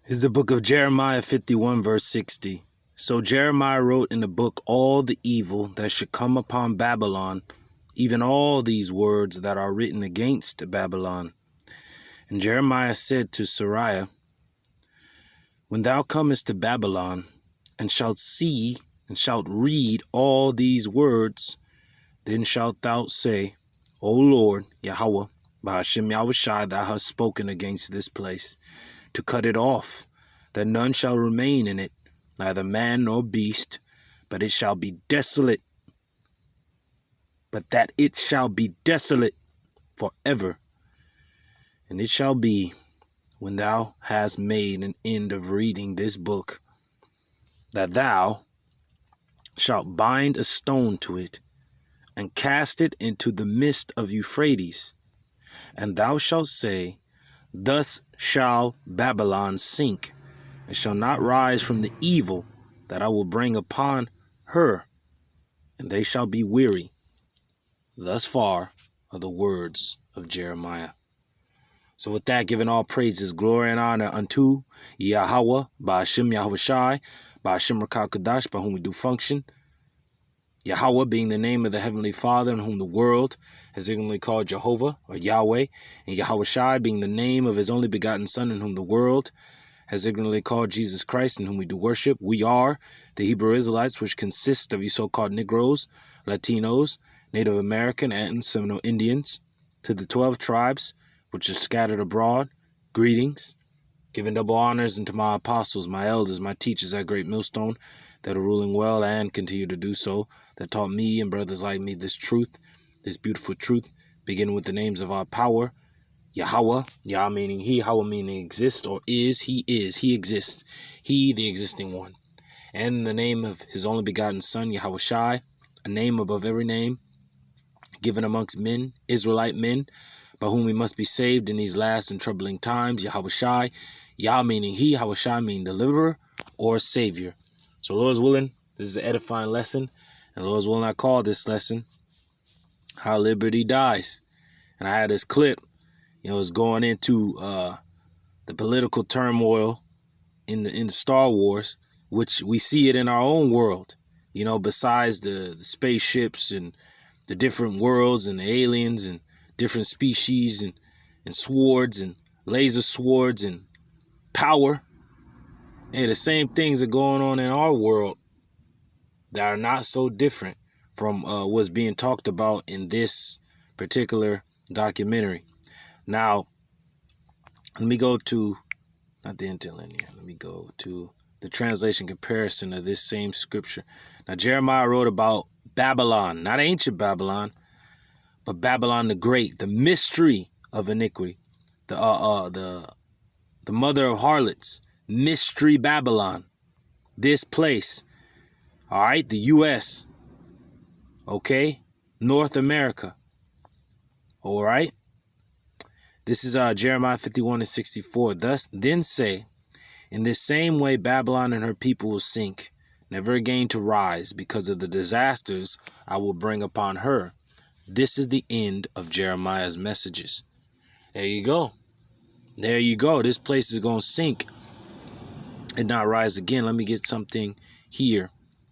Is the book of Jeremiah 51 verse 60. So Jeremiah wrote in the book all the evil that should come upon Babylon, even all these words that are written against Babylon. And Jeremiah said to Sariah, when thou comest to Babylon, and shalt see and shalt read all these words, then shalt thou say, O Lord, YAHAWAH, BAHASHAM YAHAWASHI, thou hast spoken against this place, to cut it off, that none shall remain in it, neither man nor beast, but it shall be desolate. But that it shall be desolate forever. And it shall be, when thou hast made an end of reading this book, that thou shalt bind a stone to it, and cast it into the midst of Euphrates, and thou shalt say, thus shall Babylon sink, and shall not rise from the evil that I will bring upon her, and they shall be weary. Thus far are the words of Jeremiah. So with that, giving all praises, glory, and honor unto YAHAWAH, BAHASHAM YAHAWASHI, BAHASHAM QADASH, by whom we do function. YAHAWAH being the name of the Heavenly Father, in whom the world has ignorantly called Jehovah, or Yahweh, and YAHAWASHI being the name of his only begotten Son, in whom the world has ignorantly called Jesus Christ, in whom we do worship. We are the Hebrew Israelites, which consist of you so-called Negroes, Latinos, Native American, and Seminole Indians. To the 12 tribes, which are scattered abroad, greetings, giving double honors unto my apostles, my elders, my teachers at Great Millstone, that are ruling well and continue to do so, that taught me and brothers like me this truth, this beautiful truth, beginning with the names of our power, YAHAWAH, Yah meaning he, Hawa meaning exist or is, he exists, he the existing one. And the name of his only begotten Son, YAHAWASHI, a name above every name, given amongst men, Israelite men, by whom we must be saved in these last and troubling times, YAHAWASHI, Yah meaning he, Hawashai meaning deliverer or savior. So Lord's willing, this is an edifying lesson, and Lord's willing, I call this lesson, How Liberty Dies. And I had this clip, it's going into the political turmoil in the Star Wars, which we see it in our own world, besides the spaceships and the different worlds and the aliens and different species and swords and laser swords and power. Hey, the same things are going on in our world that are not so different from what's being talked about in this particular documentary. Now, let me go to, not the interlinear, let me go to the translation comparison of this same scripture. Now, Jeremiah wrote about Babylon, not ancient Babylon, but Babylon the Great, the mystery of iniquity, the mother of harlots, mystery Babylon, this place, all right, the U.S., okay, North America, all right. This is Jeremiah 51 and 64. Thus, then say, in this same way Babylon and her people will sink, never again to rise, because of the disasters I will bring upon her. This is the end of Jeremiah's messages. There you go. There you go. This place is going to sink and not rise again. Let me get something here.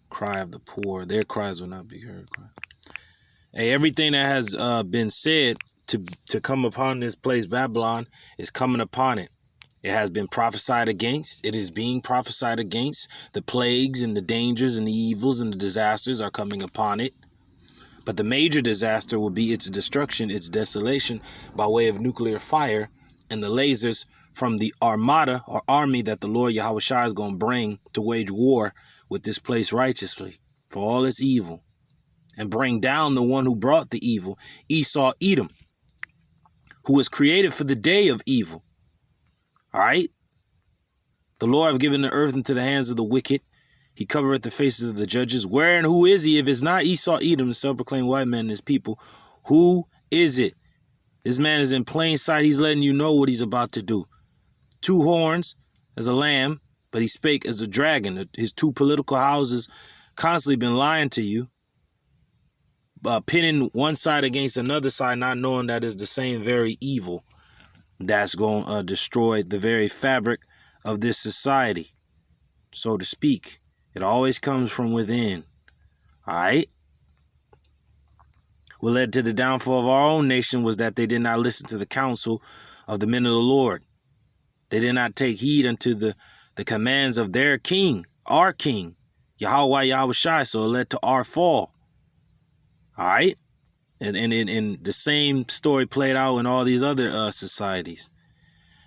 Cry of the poor. Their cries will not be heard. Hey, everything that has been said to come upon this place, Babylon, is coming upon it. It has been prophesied against. It is being prophesied against. The plagues and the dangers and the evils and the disasters are coming upon it. But the major disaster will be its destruction, its desolation by way of nuclear fire and the lasers from the armada or army that the Lord YAHAWASHI is going to bring to wage war with this place righteously for all its evil and bring down the one who brought the evil, Esau, Edom, who was created for the day of evil. All right. The Lord have given the earth into the hands of the wicked. He covereth the faces of the judges. Where and who is he? If it's not Esau, Edom, the self-proclaimed white man and his people, who is it? This man is in plain sight. He's letting you know what he's about to do. 2 horns as a lamb, but he spake as a dragon. His 2 political houses constantly been lying to you, pinning one side against another side, not knowing that is the same very evil that's going to destroy the very fabric of this society, so to speak. It always comes from within. All right? What led to the downfall of our own nation was that they did not listen to the counsel of the men of the Lord. They did not take heed unto the commands of their king, our king, YAHAWAH, YAHAWASHI, so it led to our fall. All right? And the same story played out in all these other societies.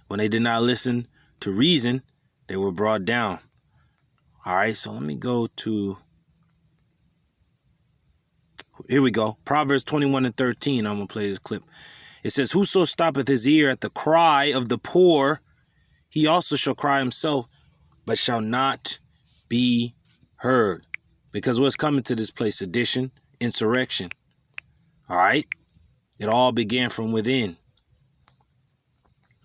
When they did not listen to reason, they were brought down. All right, so let me go to, here we go. Proverbs 21:13. I'm going to play this clip. It says, whoso stoppeth his ear at the cry of the poor, he also shall cry himself, but shall not be heard. Because what's coming to this place? Sedition, insurrection. All right? It all began from within.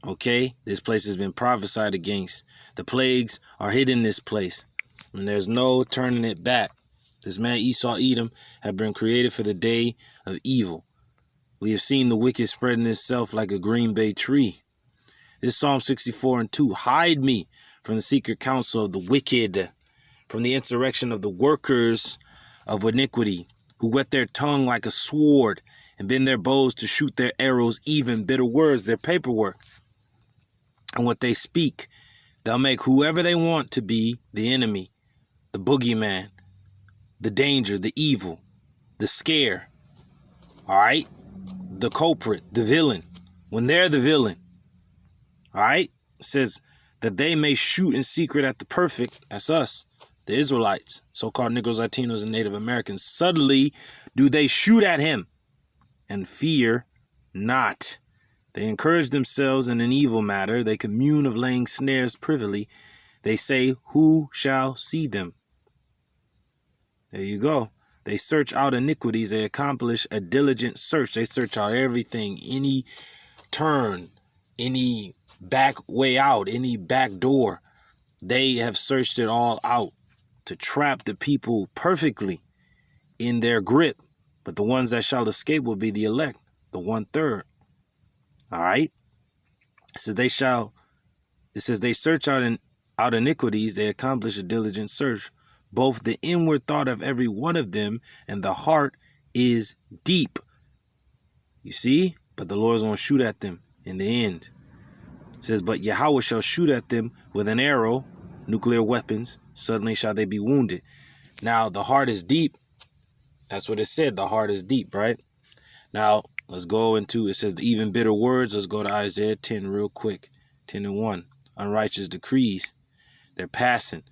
Okay? This place has been prophesied against. The plagues are hid in this place, and there's no turning it back. This man Esau, Edom, had been created for the day of evil. We have seen the wicked spreading itself like a green bay tree. This Psalm 64:2. Hide me from the secret counsel of the wicked, from the insurrection of the workers of iniquity, who whet their tongue like a sword and bend their bows to shoot their arrows, even bitter words, their paperwork. And what they speak, they'll make whoever they want to be the enemy, the boogeyman, the danger, the evil, the scare. All right? The culprit, the villain, when they're the villain. All right? It says that they may shoot in secret at the perfect, that's us, the Israelites, so-called Negroes, Latinos, and Native Americans. Suddenly do they shoot at him and fear not. They encourage themselves in an evil matter. They commune of laying snares privily. They say, who shall see them? There you go. They search out iniquities. They accomplish a diligent search. They search out everything, any turn, any back way out, any back door. They have searched it all out to trap the people perfectly in their grip. But the ones that shall escape will be the elect, the 1/3. All right. It says they search out iniquities. They accomplish a diligent search. Both the inward thought of every one of them and the heart is deep. You see? But the Lord's going to shoot at them in the end. It says, but Yahweh shall shoot at them with an arrow, nuclear weapons. Suddenly shall they be wounded. Now, the heart is deep. That's what it said. The heart is deep, right? Now, let's go into, it says, the even bitter words. Let's go to Isaiah 10 real quick. 10:1. Unrighteous decrees. They're passing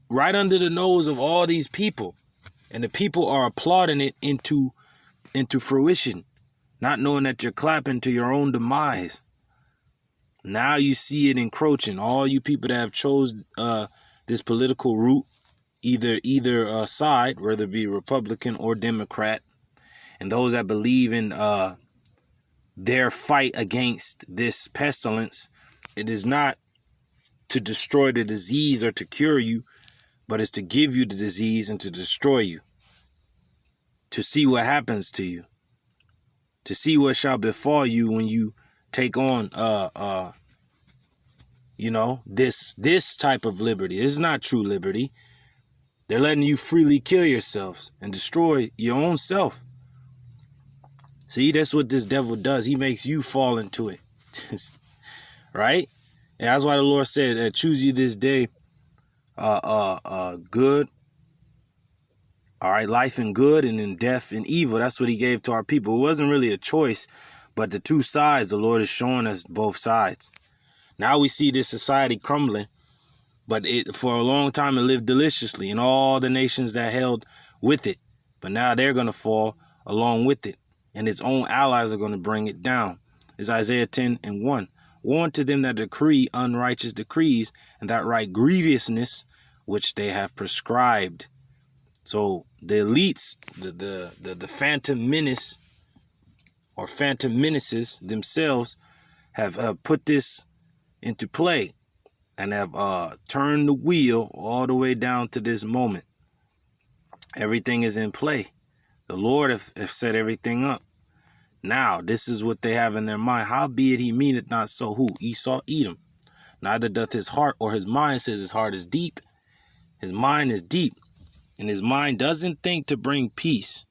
right under the nose of all these people. And the people are applauding it into fruition, not knowing that you're clapping to your own demise. Now you see it encroaching. All you people that have chose this political route, either side, whether it be Republican or Democrat, and those that believe in their fight against this pestilence, it is not to destroy the disease or to cure you, but it's to give you the disease and to destroy you, to see what happens to you, to see what shall befall you when you take on, this type of liberty. This is not true liberty. They're letting you freely kill yourselves and destroy your own self. See, that's what this devil does. He makes you fall into it, right? And that's why the Lord said, choose you this day good, all right, life and good, and then death and evil. That's what he gave to our people. It wasn't really a choice, but the two sides, the Lord is showing us both sides. Now we see this society crumbling, but for a long time it lived deliciously, and all the nations that held with it, but now they're going to fall along with it, and its own allies are going to bring it down. It's Isaiah 10:1. Woe unto them that decree unrighteous decrees, and that write grievousness which they have prescribed. So the elites, the phantom menace or phantom menaces themselves have put this into play and have turned the wheel all the way down to this moment. Everything is in play. The Lord have set everything up. Now, this is what they have in their mind. Howbeit he meaneth not so. Who? Esau, Edom. neither doth his heart or his mind. Says his heart is deep. His mind is deep. And his mind doesn't think to bring peace.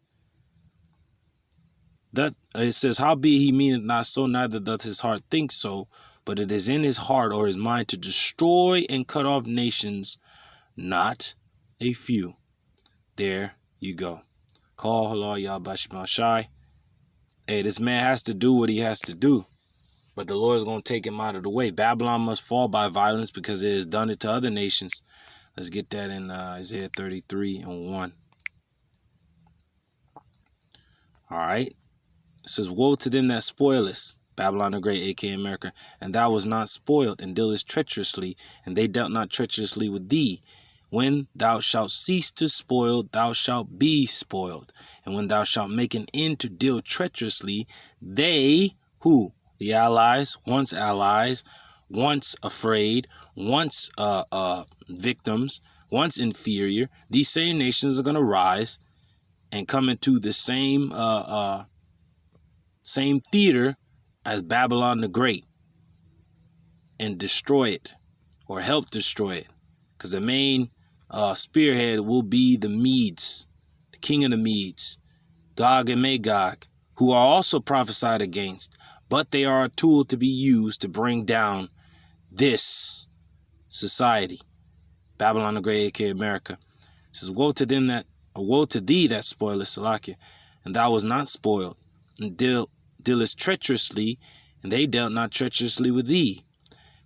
That it says, howbeit he meaneth not so, neither doth his heart think so, but it is in his heart or his mind to destroy and cut off nations, not a few. There you go. Call Allah YAHAWASHI. Hey, this man has to do what he has to do, but the Lord is going to take him out of the way. Babylon must fall by violence because it has done it to other nations. Let's get that in Isaiah 33:1. All right. It says, woe to them that spoil us, Babylon the Great, aka America, and thou was not spoiled, and dealest treacherously, and they dealt not treacherously with thee. When thou shalt cease to spoil, thou shalt be spoiled. And when thou shalt make an end to deal treacherously, they, who? The allies, once afraid, once victims, once inferior, these same nations are going to rise and come into the same theater as Babylon the Great and destroy it, or help destroy it, because the main spearhead will be the Medes, the king of the Medes, Gog and Magog, who are also prophesied against, but they are a tool to be used to bring down this society. Babylon the Great, aka America. It says, woe to thee that spoilest, Salakia, and thou was not spoiled, and dealest treacherously, and they dealt not treacherously with thee.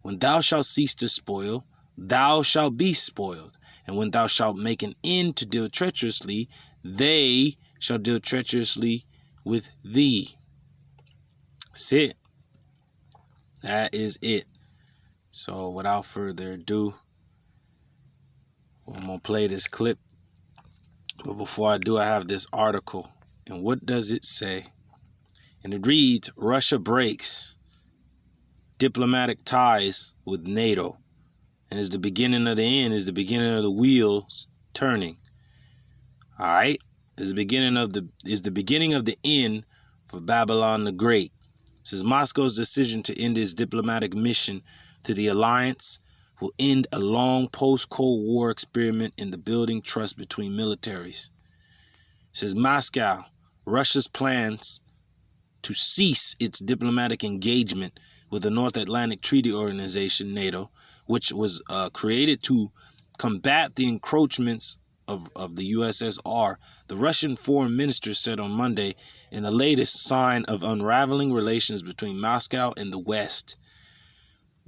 When thou shalt cease to spoil, thou shalt be spoiled. And when thou shalt make an end to deal treacherously, they shall deal treacherously with thee. That's it. That is it. So without further ado, I'm going to play this clip. But before I do, I have this article. And what does it say? And it reads, Russia breaks diplomatic ties with NATO. And is the beginning of the end, is the beginning of the wheels turning. All right? Is the beginning of the end for Babylon the Great. It says Moscow's decision to end its diplomatic mission to the alliance will end a long post-Cold War experiment in the building trust between militaries. It says Moscow, Russia's plans to cease its diplomatic engagement with the North Atlantic Treaty Organization, NATO, which was created to combat the encroachments of the USSR, the Russian foreign minister said on Monday, in the latest sign of unraveling relations between Moscow and the West.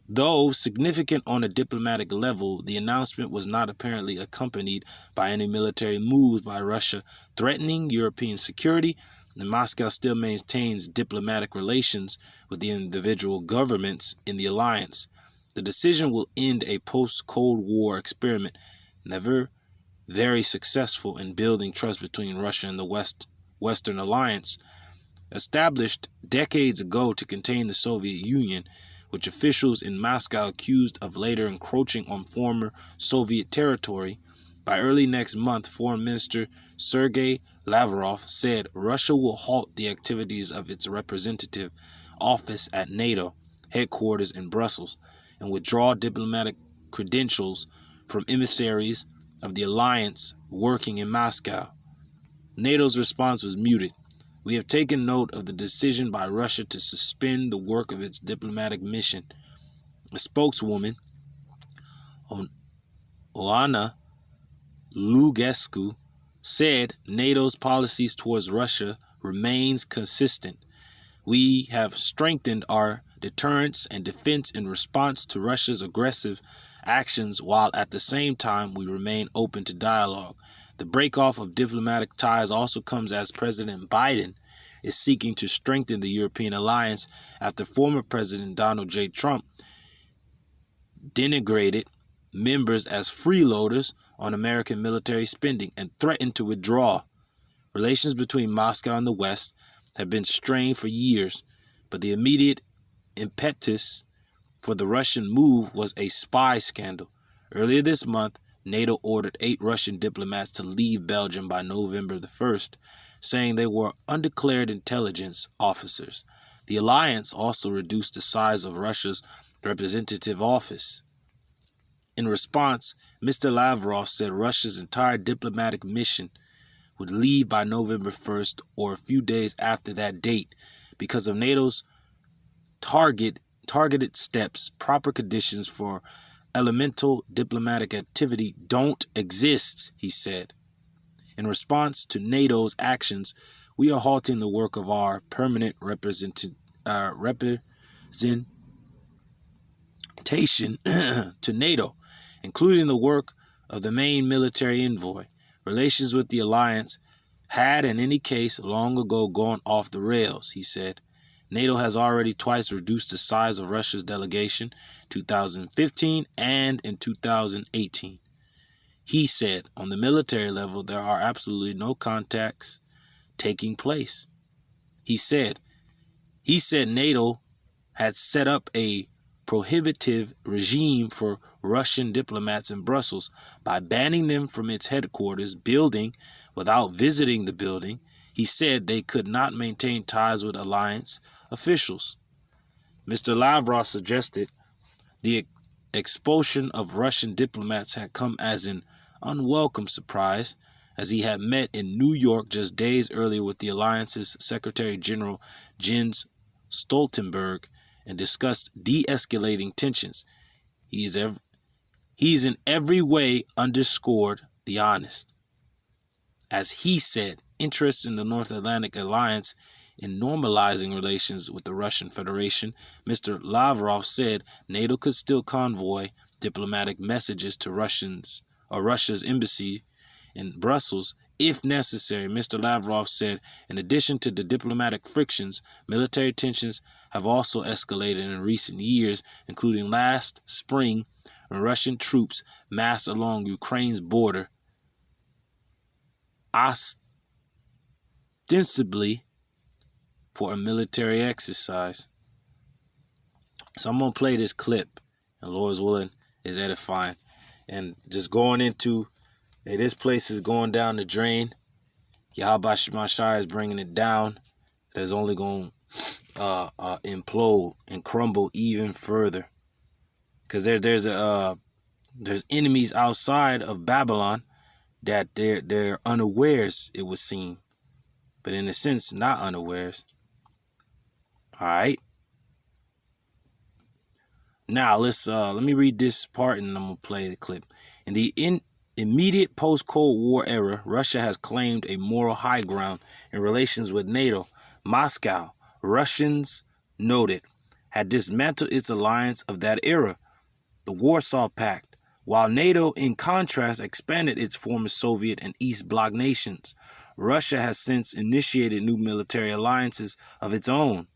Though significant on a diplomatic level, the announcement was not apparently accompanied by any military moves by Russia threatening European security, and Moscow still maintains diplomatic relations with the individual governments in the alliance. The decision will end a post-Cold War experiment, never very successful in building trust between Russia and the Western alliance, established decades ago to contain the Soviet Union, which officials in Moscow accused of later encroaching on former Soviet territory. By early next month, Foreign Minister Sergei Lavrov said Russia will halt the activities of its representative office at NATO headquarters in Brussels and withdraw diplomatic credentials from emissaries of the alliance working in Moscow. NATO's response was muted. We have taken note of the decision by Russia to suspend the work of its diplomatic mission. A spokeswoman, Oana Lugescu, said NATO's policies towards Russia remains consistent. We have strengthened our deterrence and defense in response to Russia's aggressive actions, while at the same time we remain open to dialogue. The break-off of diplomatic ties also comes as President Biden is seeking to strengthen the European alliance after former President Donald J. Trump denigrated members as freeloaders on American military spending and threatened to withdraw. Relations between Moscow and the West have been strained for years, but the immediate impetus for the Russian move was a spy scandal. Earlier this month, NATO ordered 8 Russian diplomats to leave Belgium by November the 1st, saying they were undeclared intelligence officers. The alliance also reduced the size of Russia's representative office. In response, Mr. Lavrov said Russia's entire diplomatic mission would leave by November 1st or a few days after that date because of NATO's targeted steps. Proper conditions for elemental diplomatic activity don't exist, he said. In response to NATO's actions, we are halting the work of our permanent representation to NATO, including the work of the main military envoy. Relations with the alliance had, in any case, long ago gone off the rails, he said. NATO has already twice reduced the size of Russia's delegation, 2015 and in 2018. He said, on the military level, there are absolutely no contacts taking place. He said NATO had set up a prohibitive regime for Russian diplomats in Brussels by banning them from its headquarters building without visiting the building. He said they could not maintain ties with alliance officials. Mr. Lavrov suggested the expulsion of Russian diplomats had come as an unwelcome surprise, as he had met in New York just days earlier with the alliance's Secretary General Jens Stoltenberg and discussed de-escalating tensions. He's in every way underscored the honest. As he said, interest in the North Atlantic Alliance in normalizing relations with the Russian Federation, Mr. Lavrov said NATO could still convoy diplomatic messages to Russia's embassy in Brussels if necessary. Mr. Lavrov said, in addition to the diplomatic frictions, military tensions have also escalated in recent years, including last spring when Russian troops massed along Ukraine's border, ostensibly for a military exercise. So I'm going to play this clip, and Lord's willing is edifying. And just going into, hey, this place is going down the drain. YAHAWASHI is bringing it down. It's only going to implode and crumble even further. Because there's enemies outside of Babylon that they're unawares, it would seem. But in a sense, not unawares. All right. Now let me read this part and I'm gonna play the clip. In the immediate post-Cold War era, Russia has claimed a moral high ground in relations with NATO. Moscow, Russians noted, had dismantled its alliance of that era, the Warsaw Pact, while NATO, in contrast, expanded its former Soviet and East Bloc nations. Russia has since initiated new military alliances of its own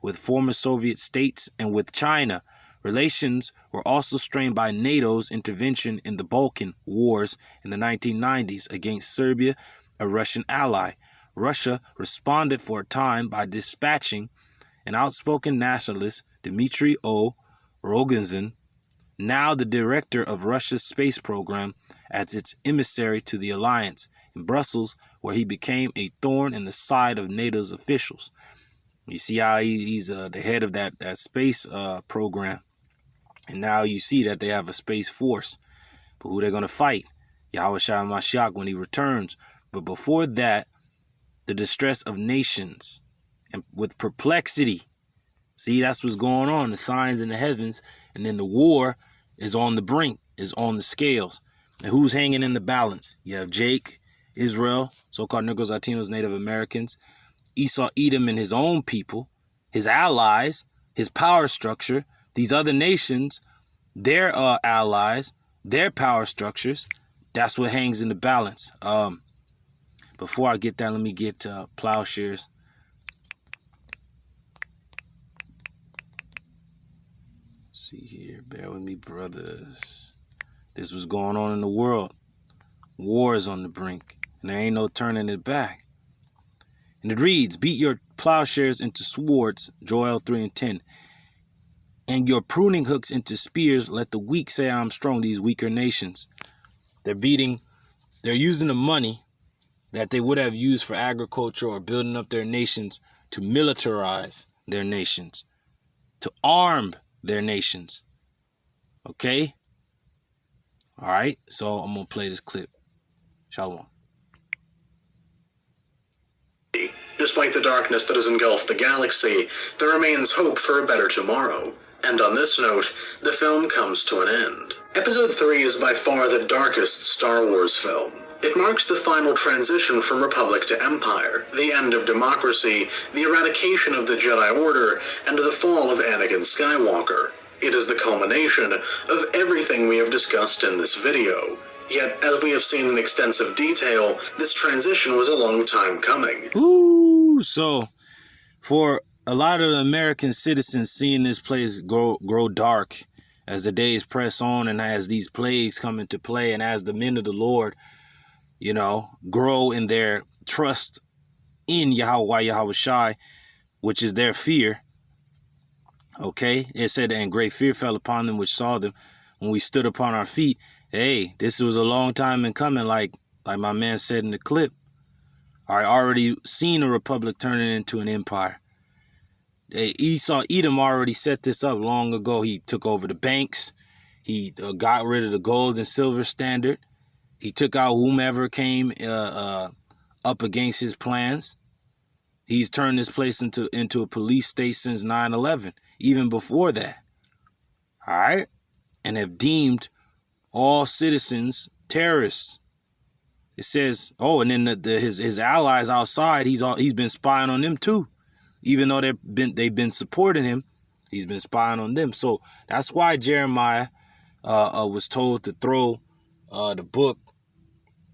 with former Soviet states and with China. Relations were also strained by NATO's intervention in the Balkan Wars in the 1990s against Serbia, a Russian ally. Russia responded for a time by dispatching an outspoken nationalist, Dmitry Rogozin, now the director of Russia's space program, as its emissary to the alliance in Brussels, where he became a thorn in the side of NATO's officials. You see how he's the head of that space program. And now you see that they have a space force. But who they're going to fight? YAHAWASHI Mashiach when he returns. But before that, the distress of nations and with perplexity. See, that's what's going on. The signs in the heavens. And then the war is on the brink, is on the scales. And who's hanging in the balance? You have Jake, Israel, so-called Negroes, Latinos, Native Americans, Esau, Edom, and his own people, his allies, his power structure, these other nations, their allies, their power structures. That's what hangs in the balance. Before I get that, let me get plowshares. See here, bear with me, brothers. This was going on in the world. War is on the brink, and there ain't no turning it back. And it reads, beat your plowshares into swords, Joel 3:10, and your pruning hooks into spears. Let the weak say I'm strong, these weaker nations. They're using the money that they would have used for agriculture or building up their nations to militarize their nations, to arm their nations. Okay? All right, so I'm going to play this clip. Shalom. Despite the darkness that has engulfed the galaxy, there remains hope for a better tomorrow. And on this note, the film comes to an end. Episode 3 is by far the darkest Star Wars film. It marks the final transition from Republic to Empire, the end of democracy, the eradication of the Jedi Order, and the fall of Anakin Skywalker. It is the culmination of everything we have discussed in this video. Yet, as we have seen in extensive detail, this transition was a long time coming. Ooh, so for a lot of the American citizens, seeing this place grow dark as the days press on and as these plagues come into play and as the men of the Lord, you know, grow in their trust in YAHAWAH, YAHAWASHI, which is their fear. Okay, it said, and great fear fell upon them which saw them when we stood upon our feet. Hey, this was a long time in coming, like my man said in the clip. I already seen a republic turning into an empire. Edom already set this up long ago. He took over the banks. He got rid of the gold and silver standard. He took out whomever came up against his plans. He's turned this place into a police state since 9/11, even before that. All right, and have deemed all citizens terrorists. It says, oh, and then his allies outside, he's been spying on them too, even though they've been supporting him. He's been spying on them. So that's why Jeremiah was told to throw the book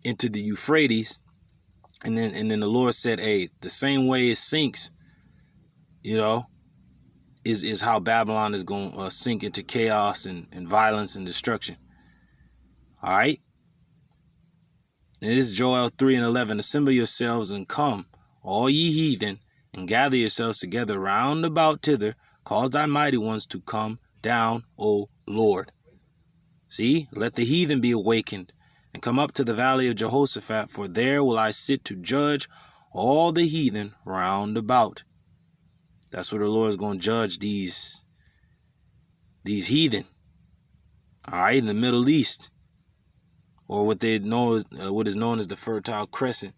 into the Euphrates, and then the Lord said, hey, the same way it sinks, you know, is how Babylon is going to sink into chaos and violence and destruction. All right. And this is Joel 3:11. Assemble yourselves and come, all ye heathen, and gather yourselves together round about thither. Cause thy mighty ones to come down, O Lord. See, let the heathen be awakened, and come up to the valley of Jehoshaphat, for there will I sit to judge all the heathen round about. That's where the Lord is going to judge these heathen. All right, in the Middle East, or what is known as the Fertile Crescent.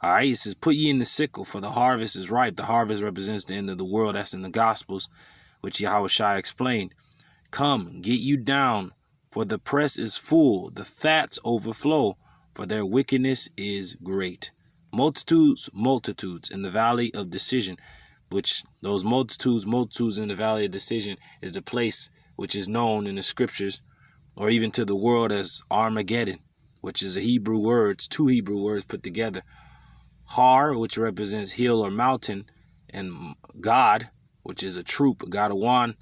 All right, it says, put ye in the sickle, for the harvest is ripe. The harvest represents the end of the world. That's in the Gospels, which YAHAWASHI explained. Come, get you down, for the press is full, the fats overflow, for their wickedness is great. Multitudes in the valley of decision, which those multitudes in the valley of decision is the place which is known in the scriptures, or even to the world, as Armageddon, which is a Hebrew word, two Hebrew words put together. Har, which represents hill or mountain, and God, which is a troop, Gadawan,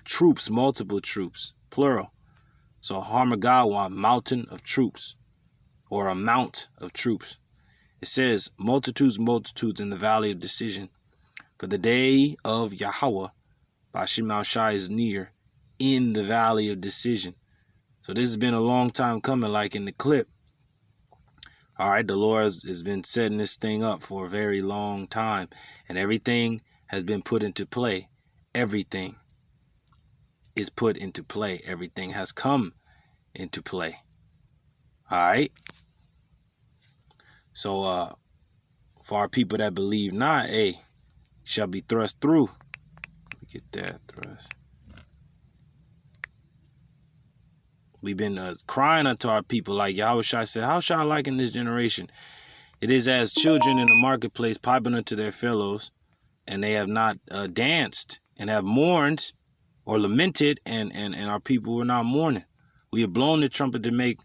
troops, multiple troops, plural. So Harmagawan, mountain of troops, or a mount of troops. It says, multitudes in the valley of decision. For the day of YAHAWAH, BAHASHAM is near, in the valley of decision. So this has been a long time coming, like in the clip. All right, the Lord has been setting this thing up for a very long time, and everything has been put into play. Everything is put into play. Everything has come into play. All right. So for our people that believe not, hey, shall be thrust through. Let me get that thrust. We've been crying unto our people, like YAHAWASHI said, how shall I liken this generation? It is as children in the marketplace piping unto their fellows, and they have not danced and have mourned or lamented, and our people were not mourning. We have blown the trumpet to make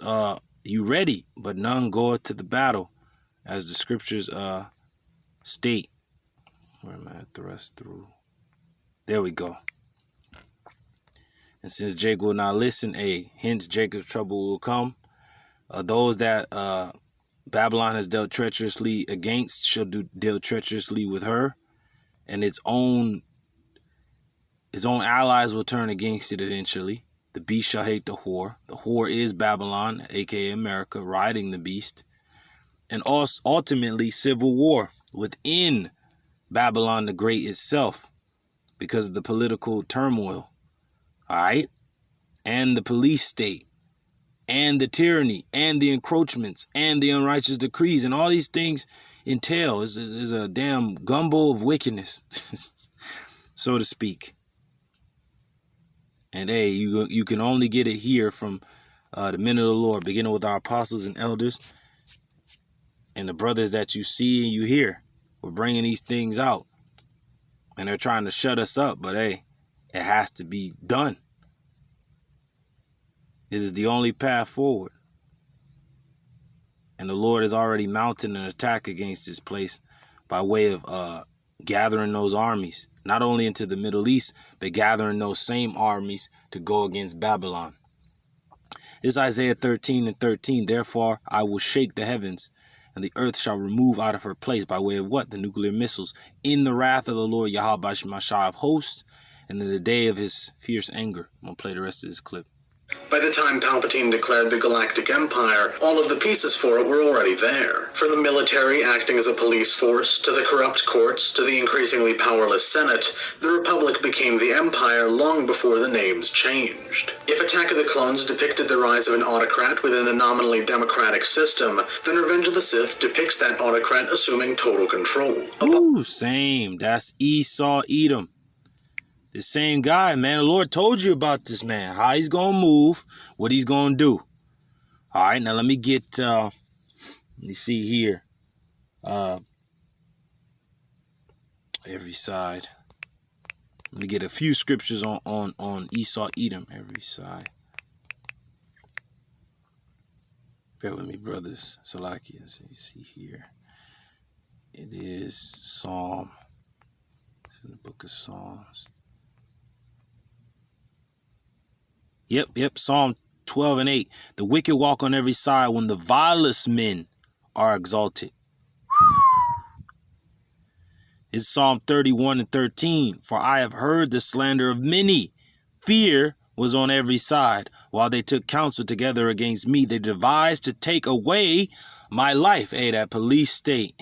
you ready, but none goeth to the battle, as the scriptures state. Where am I? Thrust through. There we go. And since Jacob will not listen, hence Jacob's trouble will come. Those that Babylon has dealt treacherously against shall deal treacherously with her, and its own allies will turn against it eventually. The beast shall hate the whore. The whore is Babylon, aka America, riding the beast. And ultimately civil war within Babylon the Great itself. because of the political turmoil, all right? And the police state, and the tyranny, and the encroachments, and the unrighteous decrees, and all these things entail is a damn gumbo of wickedness, so to speak. And hey, you can only get it here from the men of the Lord, beginning with our apostles and elders, and the brothers that you see and you hear. We're bringing these things out, and they're trying to shut us up, but hey, it has to be done. This is the only path forward. And the Lord is already mounting an attack against this place by way of gathering those armies, not only into the Middle East, but gathering those same armies to go against Babylon. This is Isaiah 13:13. Therefore, I will shake the heavens, and the earth shall remove out of her place by way of what? The nuclear missiles. In the wrath of the Lord YAHAWASHI of hosts, and in the day of his fierce anger. I'm going to play the rest of this clip. By the time Palpatine declared the Galactic Empire, all of the pieces for it were already there. From the military acting as a police force, to the corrupt courts, to the increasingly powerless Senate, the Republic became the Empire long before the names changed. If Attack of the Clones depicted the rise of an autocrat within a nominally democratic system, then Revenge of the Sith depicts that autocrat assuming total control. Ooh, same. That's Esau Edom. The same guy, man. The Lord told you about this man. How he's going to move, what he's going to do. All right, now let me get, let me see here. Every side. Let me get a few scriptures on Esau Edom, every side. Bear with me, brothers. Salakia, as you see here. It is Psalm. It's in the book of Psalms. Yep. Psalm 12:8. The wicked walk on every side when the vilest men are exalted. It's Psalm 31:13. For I have heard the slander of many. Fear was on every side. While they took counsel together against me, they devised to take away my life. Hey, that police state.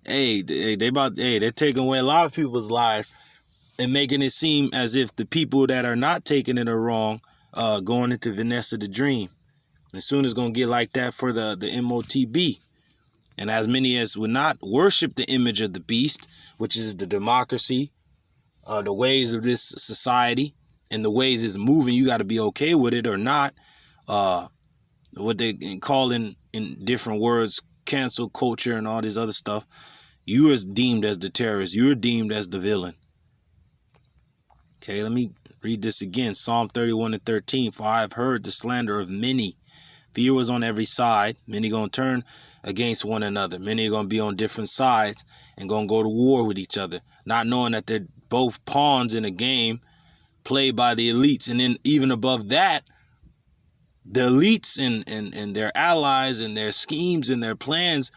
They're taking away a lot of people's life. And making it seem as if the people that are not taking it are wrong, going into Vanessa the Dream. As soon as it's going to get like that for the MOTB. And as many as would not worship the image of the beast, which is the democracy, the ways of this society, and the ways it's moving, you got to be okay with it or not. What they call in different words, cancel culture and all this other stuff. You are deemed as the terrorist. You're deemed as the villain. Okay, let me read this again. Psalm 31:13. For I have heard the slander of many. Fear was on every side. Many going to turn against one another. Many are going to be on different sides and going to go to war with each other, not knowing that they're both pawns in a game played by the elites. And then even above that, the elites and their allies and their schemes and their plans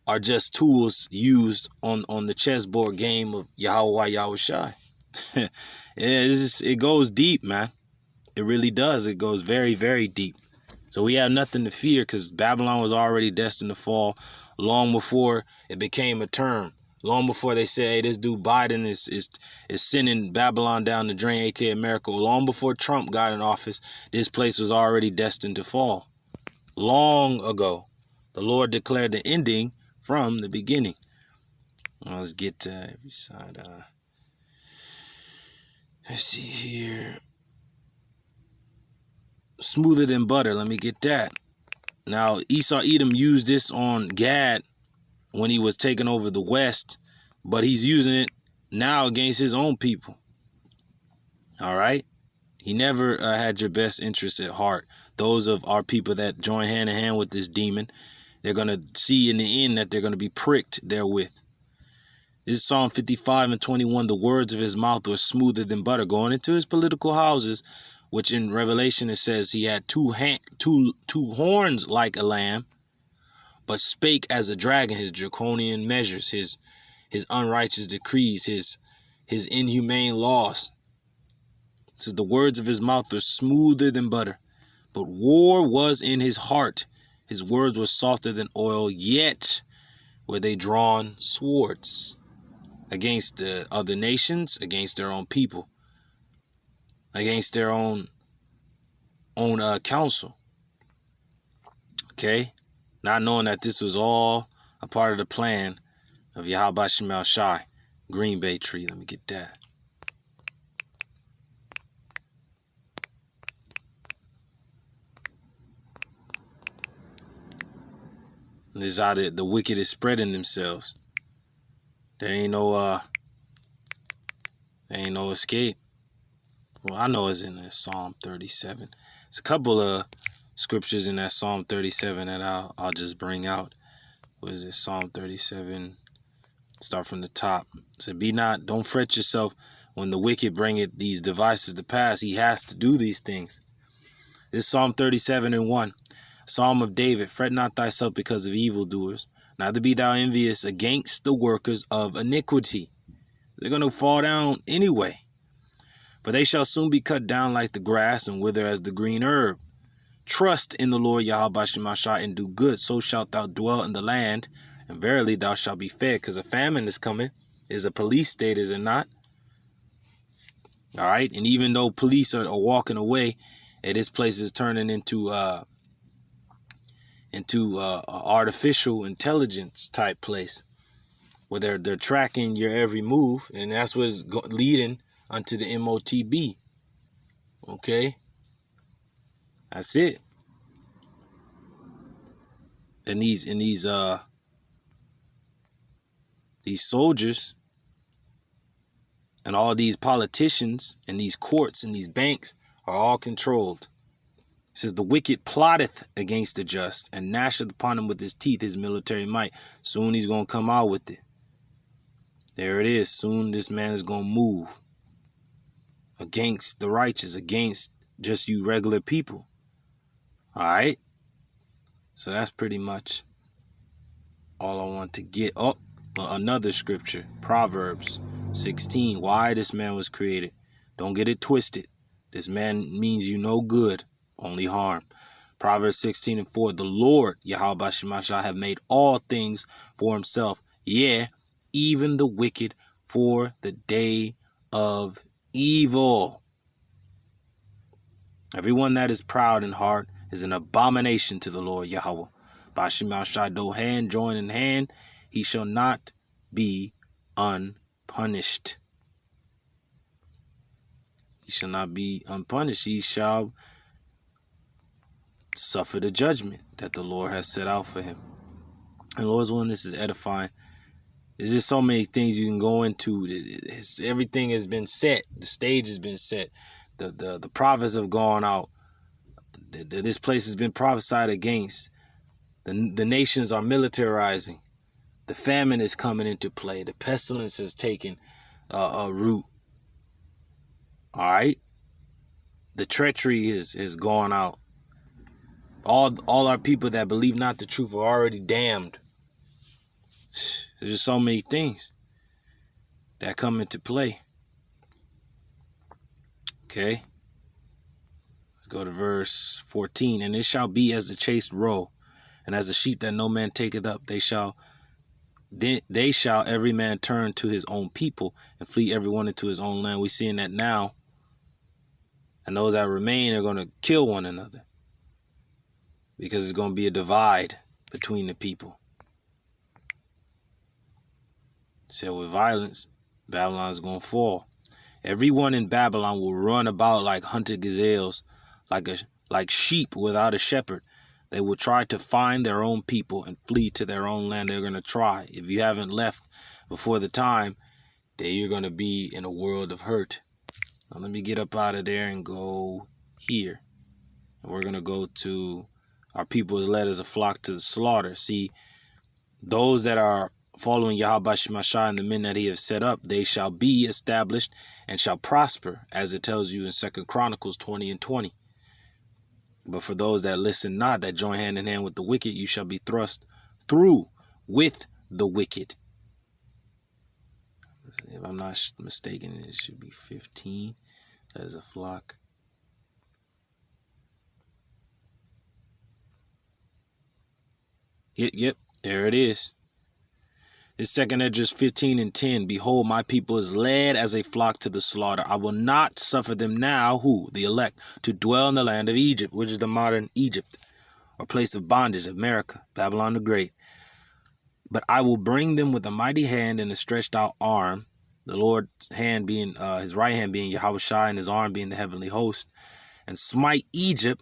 are just tools used on the chessboard game of YAHAWASHI. It goes deep, man. It really does. It goes very, very deep. So we have nothing to fear because Babylon was already destined to fall long before it became a term. Long before they said, hey, this dude Biden is sending Babylon down the drain, aka America. Long before Trump got in office, this place was already destined to fall. Long ago, the Lord declared the ending from the beginning. Let's get to every side. Let's see here. Smoother than butter. Let me get that. Now, Esau Edom used this on Gad when he was taking over the West, but he's using it now against his own people. All right? He never had your best interests at heart. Those of our people that join hand in hand with this demon, they're going to see in the end that they're going to be pricked therewith. This is Psalm 55:21. The words of his mouth were smoother than butter. Going into his political houses, which in Revelation it says he had two horns like a lamb, but spake as a dragon. His draconian measures, his unrighteous decrees, his inhumane laws. It says the words of his mouth were smoother than butter, but war was in his heart. His words were softer than oil, yet were they drawn swords. against the other nations, against their own people, against their own council. Okay? Not knowing that this was all a part of the plan of YAHAWASHI. Green Bay tree. Let me get that. This is how the wicked is spreading themselves. There ain't no escape. Well, I know it's in that Psalm 37. It's a couple of scriptures in that Psalm 37 that I'll just bring out. What is it? Psalm 37. Start from the top. It said, don't fret yourself when the wicked bringeth these devices to pass. He has to do these things. This is Psalm 37:1. Psalm of David. Fret not thyself because of evildoers, neither be thou envious against the workers of iniquity. They're going to fall down anyway. For they shall soon be cut down like the grass and wither as the green herb. Trust in the Lord YAHAWASHI and do good, so shalt thou dwell in the land, and verily thou shalt be fed. Because a famine is coming. Is a police state, is it not? All right. And even though police are walking away, this place is turning into artificial intelligence type place where they're tracking your every move, and that's what's leading unto the MOTB. Okay, that's it. And these soldiers and all these politicians and these courts and these banks are all controlled. It says, the wicked plotteth against the just and gnasheth upon him with his teeth, his military might. Soon he's going to come out with it. There it is. Soon this man is going to move against the righteous, against just you regular people. All right. So that's pretty much all I want to get. Oh, another scripture, Proverbs 16. Why this man was created. Don't get it twisted. This man means you no good, only harm. Proverbs 16:4. The Lord, YAHAWASHI, have made all things for himself. Yeah, even the wicked for the day of evil. Everyone that is proud in heart is an abomination to the Lord Yahweh. BAHASHAM, though hand join in hand, he shall not be unpunished. He shall not be unpunished. He shall suffer the judgment that the Lord has set out for him. And Lord's willing, this is edifying. There's just so many things you can go into. Everything has been set. The stage has been set. The prophets have gone out. This place has been prophesied against. The nations are militarizing. The famine is coming into play. The pestilence has taken a root. All right. The treachery is gone out. All our people that believe not the truth are already damned. There's just so many things that come into play. Okay. Let's go to verse 14. And it shall be as the chased roe, and as the sheep that no man taketh up, they shall every man turn to his own people, and flee everyone into his own land. We're seeing that now. And those that remain are going to kill one another, because it's going to be a divide between the people. So with violence, Babylon's going to fall. Everyone in Babylon will run about like hunted gazelles, like sheep without a shepherd. They will try to find their own people and flee to their own land. They're going to try. If you haven't left before the time, then you're going to be in a world of hurt. Now let me get up out of there and go here. And we're going to go to our people is led as a flock to the slaughter. See, those that are following YAHAWASHI and the men that he has set up, they shall be established and shall prosper, as it tells you in 2 Chronicles 20:20. But for those that listen not, that join hand in hand with the wicked, you shall be thrust through with the wicked. If I'm not mistaken, it should be 15 as a flock. Yep, there it is. His second Esdras 15 and 10. Behold, my people is led as a flock to the slaughter. I will not suffer them now, who? The elect, to dwell in the land of Egypt, which is the modern Egypt, or place of bondage, America, Babylon the Great. But I will bring them with a mighty hand and a stretched out arm, the Lord's hand being, his right hand being YAHAWASHI, and his arm being the heavenly host, and smite Egypt,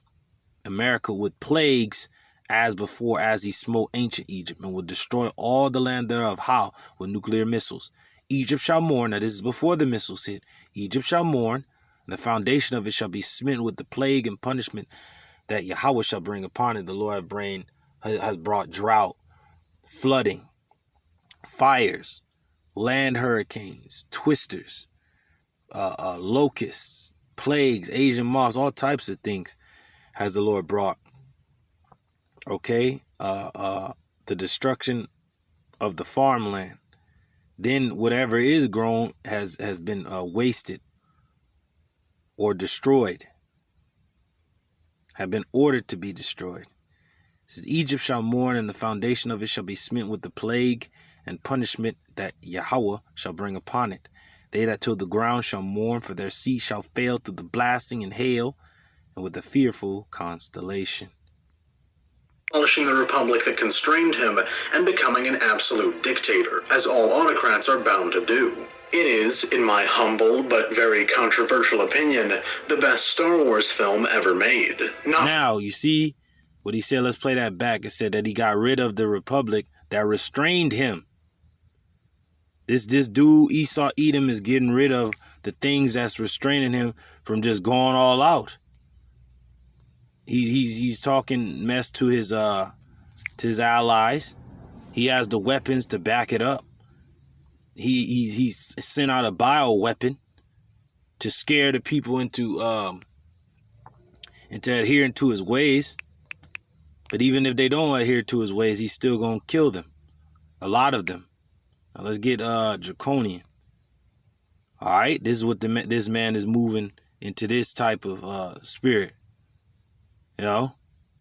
America, with plagues as before, as he smote ancient Egypt, and will destroy all the land thereof. How? With nuclear missiles. Egypt shall mourn. Now this is before the missiles hit. Egypt shall mourn, and the foundation of it shall be smitten with the plague and punishment that Yahweh shall bring upon it. The Lord has brought drought, flooding, fires, land hurricanes, twisters, locusts, plagues, Asian moths, all types of things has the Lord brought. Okay, the destruction of the farmland. Then whatever is grown has been wasted or destroyed, have been ordered to be destroyed. It says, Egypt shall mourn, and the foundation of it shall be smitten with the plague and punishment that Yahweh shall bring upon it. They that till the ground shall mourn, for their seed shall fail through the blasting and hail, and with a fearful constellation. Abolishing the republic that constrained him and becoming an absolute dictator, as all autocrats are bound to do. It is, in my humble but very controversial opinion, the best Star Wars film ever made. Now, you see what he said? Let's play that back. It said that he got rid of the republic that restrained him. This dude, Esau Edom, is getting rid of the things that's restraining him from just going all out. He's talking mess to his allies. He has the weapons to back it up. He's sent out a bioweapon to scare the people into adhering to his ways. But even if they don't adhere to his ways, he's still gonna kill them. A lot of them. Now let's get draconian. All right, this is what this man is moving into, this type of spirit. You know,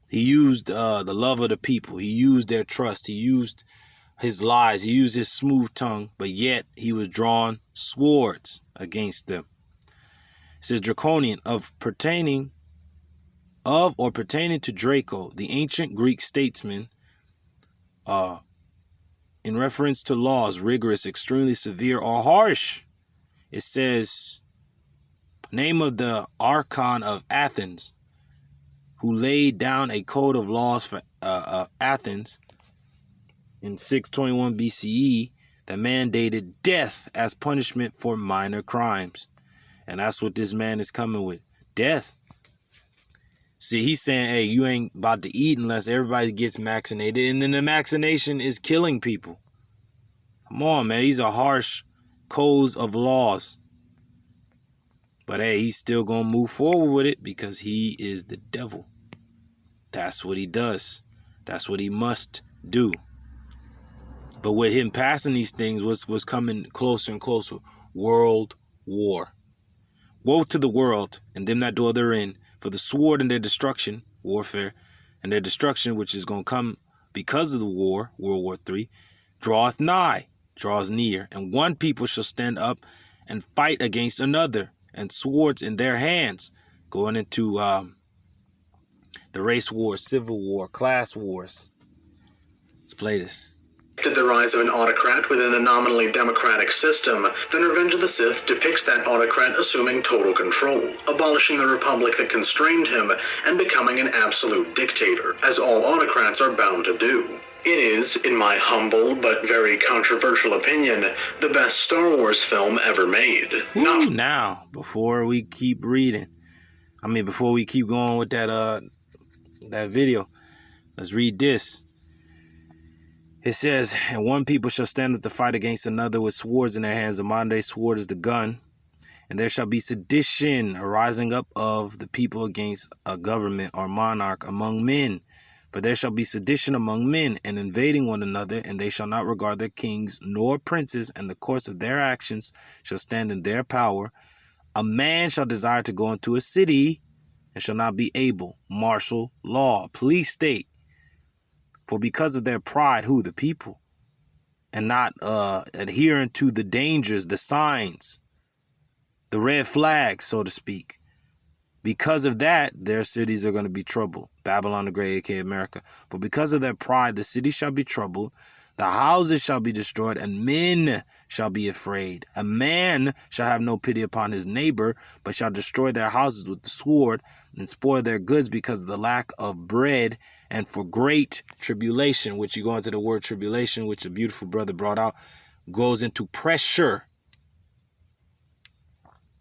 he used the love of the people. He used their trust. He used his lies. He used his smooth tongue, but yet he was drawing swords against them. It says draconian, pertaining to Draco, the ancient Greek statesman, in reference to laws, rigorous, extremely severe, or harsh. It says, name of the Archon of Athens, who laid down a code of laws for Athens in 621 BCE that mandated death as punishment for minor crimes. And that's what this man is coming with. Death. See, he's saying, hey, you ain't about to eat unless everybody gets vaccinated. And then the vaccination is killing people. Come on, man. These are harsh codes of laws. But hey, he's still going to move forward with it because he is the devil. That's what he does. That's what he must do. But with him passing these things, was coming closer and closer. World war. Woe to the world and them that dwell therein, for the sword and their destruction, warfare, and their destruction, which is going to come because of the war, World War III, draweth nigh, draws near. And one people shall stand up and fight against another, and swords in their hands, going into the race war, civil war, class wars. Let's play this. The rise of an autocrat within a nominally democratic system, then Revenge of the Sith depicts that autocrat assuming total control, abolishing the republic that constrained him, and becoming an absolute dictator, as all autocrats are bound to do. It is, in my humble but very controversial opinion, the best Star Wars film ever made. Now, before we keep reading, before we keep going with that video, let's read this. It says, and one people shall stand up to fight against another with swords in their hands. The modern day sword is the gun. And there shall be sedition, a rising up of the people against a government or monarch among men. For there shall be sedition among men, and invading one another, and they shall not regard their kings nor princes, and the course of their actions shall stand in their power. A man shall desire to go into a city, and shall not be able. Martial law, police state. For because of their pride, who? The people, and not adhering to the dangers, the signs, the red flags, so to speak. Because of that, their cities are going to be troubled. Babylon the Great, aka America. For because of their pride, the city shall be troubled, the houses shall be destroyed, and men shall be afraid. A man shall have no pity upon his neighbor, but shall destroy their houses with the sword, and spoil their goods because of the lack of bread, and for great tribulation, which you go into the word tribulation, which the beautiful brother brought out, goes into pressure.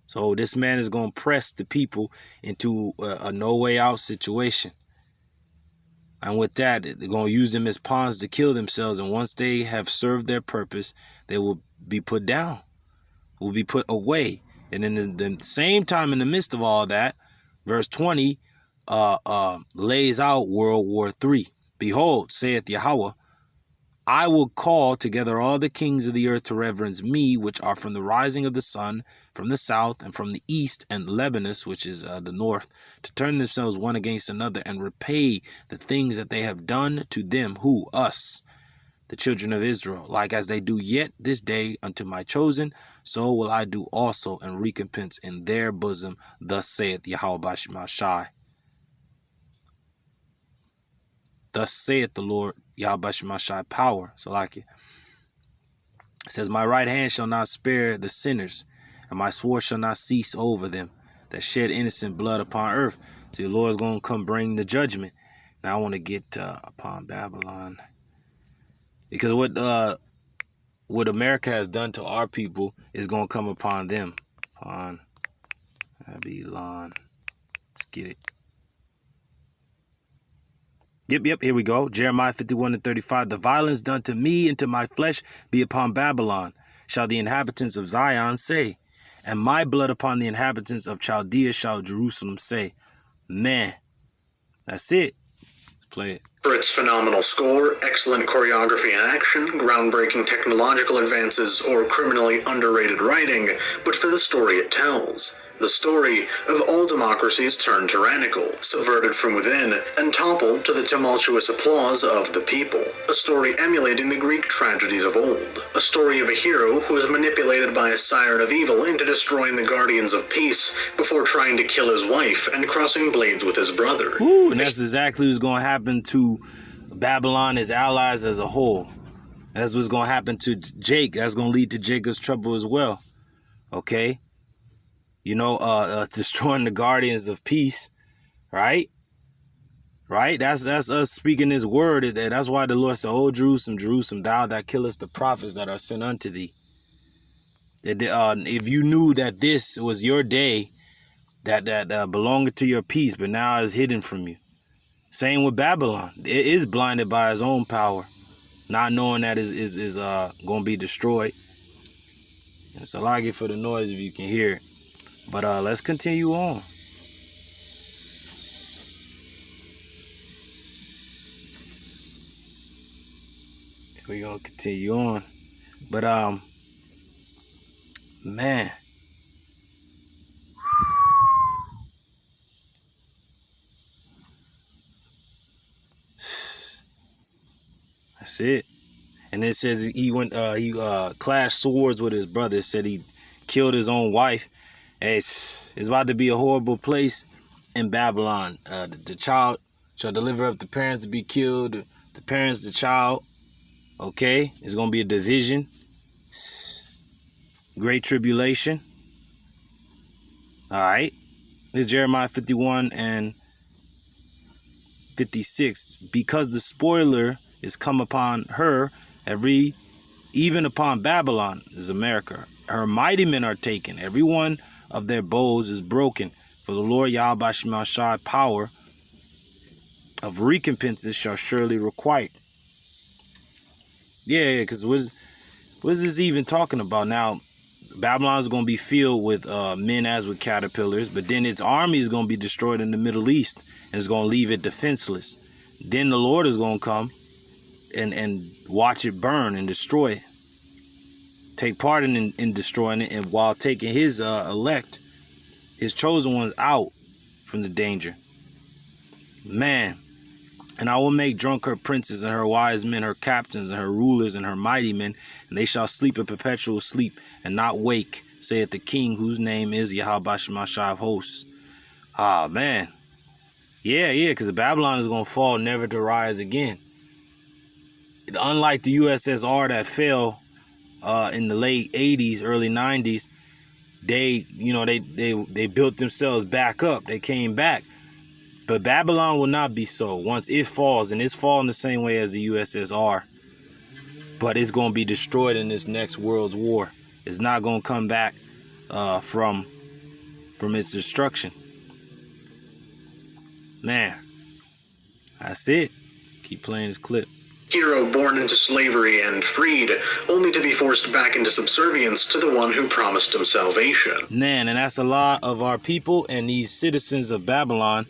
So this man is going to press the people into a no way out situation. And with that, they're going to use them as pawns to kill themselves. And once they have served their purpose, they will be put down, will be put away. And in the same time, in the midst of all that, verse 20 lays out World War III. Behold, saith YAHAWAH, I will call together all the kings of the earth to reverence me, which are from the rising of the sun, from the south, and from the east, and Lebanus, which is the north, to turn themselves one against another, and repay the things that they have done to them, who? Us, the children of Israel. Like as they do yet this day unto my chosen, so will I do also, and recompense in their bosom. Thus saith YAHAWASHI. Thus saith the Lord, YAHAWASHI, power. Salaki. It says, my right hand shall not spare the sinners, and my sword shall not cease over them that shed innocent blood upon earth. See, the Lord's going to come bring the judgment. Now I want to get upon Babylon. Because what America has done to our people is going to come upon them. Upon Babylon. Let's get it. Yep, here we go. Jeremiah 51:35. The violence done to me and to my flesh be upon Babylon, shall the inhabitants of Zion say. And my blood upon the inhabitants of Chaldea shall Jerusalem say. Man, that's it. Let's play it. For its phenomenal score, excellent choreography and action, groundbreaking technological advances, or criminally underrated writing, but for the story it tells. The story of all democracies turned tyrannical, subverted from within, and toppled to the tumultuous applause of the people. A story emulating the Greek tragedies of old. A story of a hero who was manipulated by a siren of evil into destroying the guardians of peace before trying to kill his wife and crossing blades with his brother. Ooh, and that's exactly what's going to happen to Babylon, his allies as a whole. And that's what's going to happen to Jake. That's going to lead to Jacob's trouble as well. Okay? You know, destroying the guardians of peace, right? Right? That's us speaking this word. That's why the Lord said, "O Jerusalem, Jerusalem, thou that killest the prophets that are sent unto thee." If you knew that this was your day, that belonged to your peace, but now is hidden from you. Same with Babylon. It is blinded by his own power, not knowing that is going to be destroyed. And salagi for the noise if you can hear it. But let's continue on. We're going to continue on. But, man. That's it. And it says he clashed swords with his brother. It said he killed his own wife. It's about to be a horrible place in Babylon. The child shall deliver up the parents to be killed. The parents, the child. Okay? It's going to be a division. Great tribulation. All right. This is Jeremiah 51:56. Because the spoiler is come upon her, even upon Babylon, is America. Her mighty men are taken. Every one of their bows is broken. For the Lord YAHAWASHI power of recompenses shall surely requite. Yeah, because what is this even talking about? Now, Babylon is going to be filled with men as with caterpillars, but then its army is going to be destroyed in the Middle East, and it's going to leave it defenseless. Then the Lord is going to come and watch it burn and destroy it. Take part in destroying it, and while taking his elect, his chosen ones out from the danger. Man, And I will make drunk her princes and her wise men, her captains and her rulers and her mighty men, and they shall sleep a perpetual sleep and not wake, saith the King, whose name is YAHAWASHI of hosts. Ah, man. Yeah, because Babylon is going to fall, never to rise again. Unlike the USSR that fell in the late 80s, early 90s, they built themselves back up. They came back. But Babylon will not be so once it falls, and it's falling the same way as the USSR. But it's going to be destroyed in this next world's war. It's not going to come back from its destruction. Man, that's it. Keep playing this clip. Hero born into slavery and freed, only to be forced back into subservience to the one who promised him salvation. Man, and that's a lot of our people and these citizens of Babylon.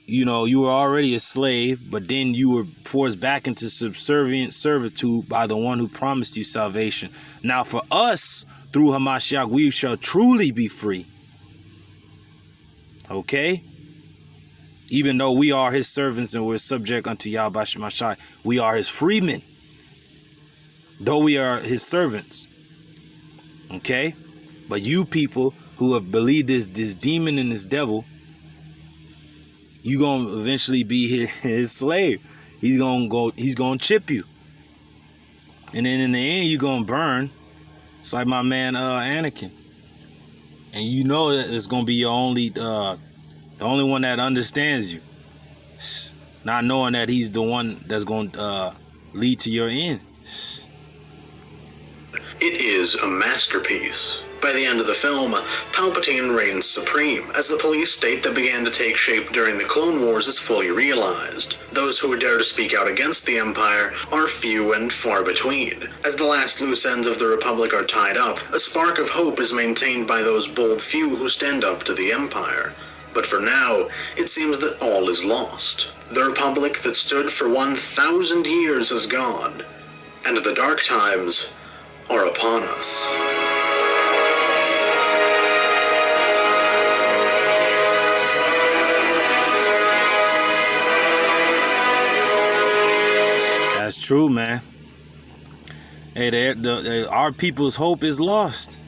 You know, you were already a slave, but then you were forced back into subservient servitude by the one who promised you salvation. Now for us, through Hamashiach, we shall truly be free. Okay? Even though we are his servants and we're subject unto Yahweh Shemashai, we are his freemen. Though we are his servants. Okay? But you people who have believed this demon and this devil, you're going to eventually be his slave. He's going to chip you. And then in the end, you're going to burn. It's like my man Anakin. And you know that it's going to be your only, the only one that understands you. Not knowing that he's the one that's going to lead to your end. It is a masterpiece. By the end of the film, Palpatine reigns supreme, as the police state that began to take shape during the Clone Wars is fully realized. Those who would dare to speak out against the Empire are few and far between. As the last loose ends of the Republic are tied up, a spark of hope is maintained by those bold few who stand up to the Empire. But for now, it seems that all is lost. The Republic that stood for 1,000 years is gone, and the dark times are upon us. That's true, man. Hey, our people's hope is lost.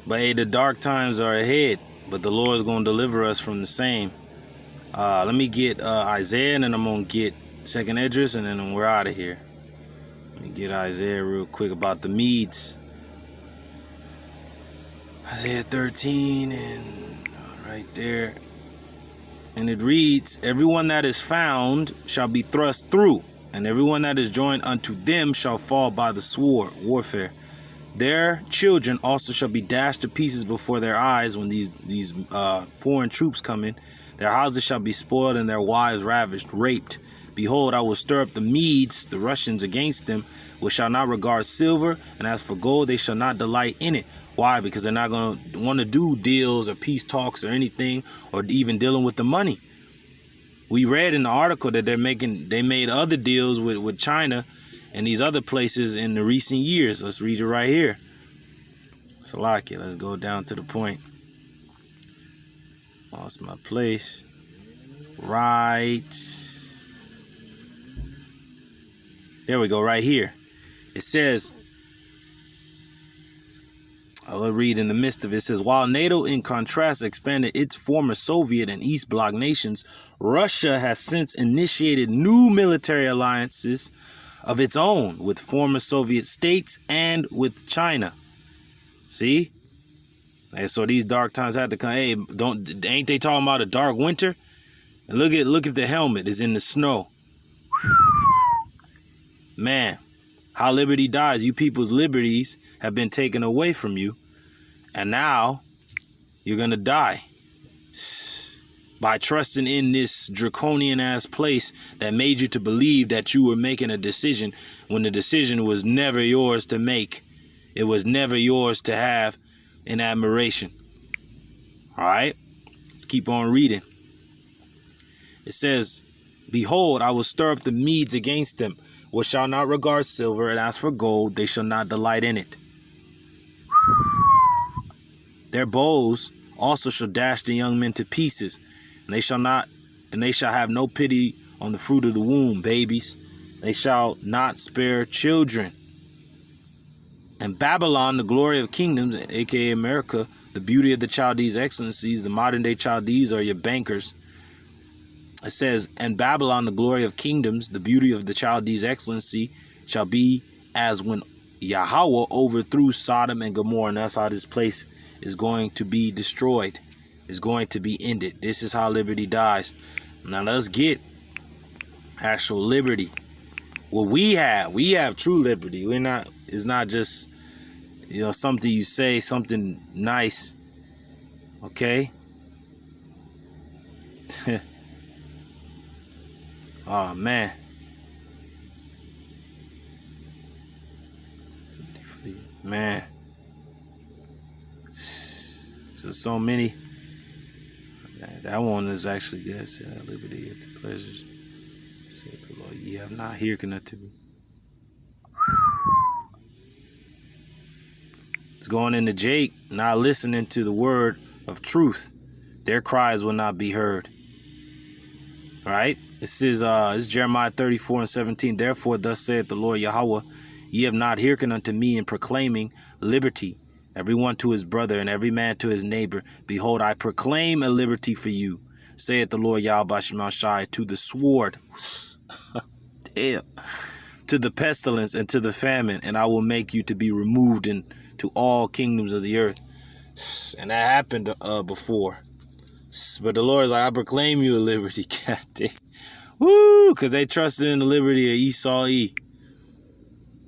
But hey, the dark times are ahead. But the Lord is going to deliver us from the same. Let me get Isaiah, and then I'm going to get 2nd Esdras, and then we're out of here. Let me get Isaiah real quick about the Medes. Isaiah 13, and right there. And it reads, everyone that is found shall be thrust through, and everyone that is joined unto them shall fall by the sword, warfare. Their children also shall be dashed to pieces before their eyes when these foreign troops come in. Their houses shall be spoiled and their wives ravished, raped. Behold, I will stir up the Medes, the Russians, against them, which shall not regard silver, and as for gold, they shall not delight in it. Why? Because they're not going to want to do deals or peace talks or anything, or even dealing with the money. We read in the article that they made other deals with China and these other places in the recent years. Let's read it right here. So like it. Let's go down to the point. Lost my place. Right. There we go, right here. It says, I'll read in the midst of it. It says, while NATO in contrast expanded its former Soviet and East Bloc nations, Russia has since initiated new military alliances of its own with former Soviet states and with China. See? And so these dark times have to come. Hey, ain't they talking about a dark winter? And look at the helmet. It's in the snow. Man, how liberty dies. You people's liberties have been taken away from you. And now you're going to die. By trusting in this draconian ass place that made you to believe that you were making a decision when the decision was never yours to make. It was never yours to have in admiration. All right. Keep on reading. It says, behold, I will stir up the Medes against them, which shall not regard silver, and as for gold, they shall not delight in it. Their bows also shall dash the young men to pieces, and they shall have no pity on the fruit of the womb, babies. They shall not spare children. And Babylon, the glory of kingdoms, aka America, the beauty of the Chaldees' excellencies, the modern day Chaldees are your bankers. It says, and Babylon, the glory of kingdoms, the beauty of the Chaldees' excellency, shall be as when YAHAWAH overthrew Sodom and Gomorrah. And that's how this place is going to be destroyed, is going to be ended. This is how liberty dies. Now let's get actual liberty. What we have true liberty. It's not just, something you say, something nice. Okay? Oh, man. Man. This is so many. That one is actually good. Said at liberty at the pleasures. Said the Lord, ye have not hearkened unto me. It's going into Jake, not listening to the word of truth. Their cries will not be heard. Right? This is Jeremiah 34:17. Therefore, thus saith the Lord Yahweh, ye have not hearkened unto me in proclaiming liberty, every one to his brother, and every man to his neighbor. Behold, I proclaim a liberty for you, saith the Lord YAHAWASHI, to the sword, damn, to the pestilence, and to the famine, and I will make you to be removed into all kingdoms of the earth. And that happened before. But the Lord is like, I proclaim you a liberty. God damn. Woo! Because they trusted in the liberty of Esau E.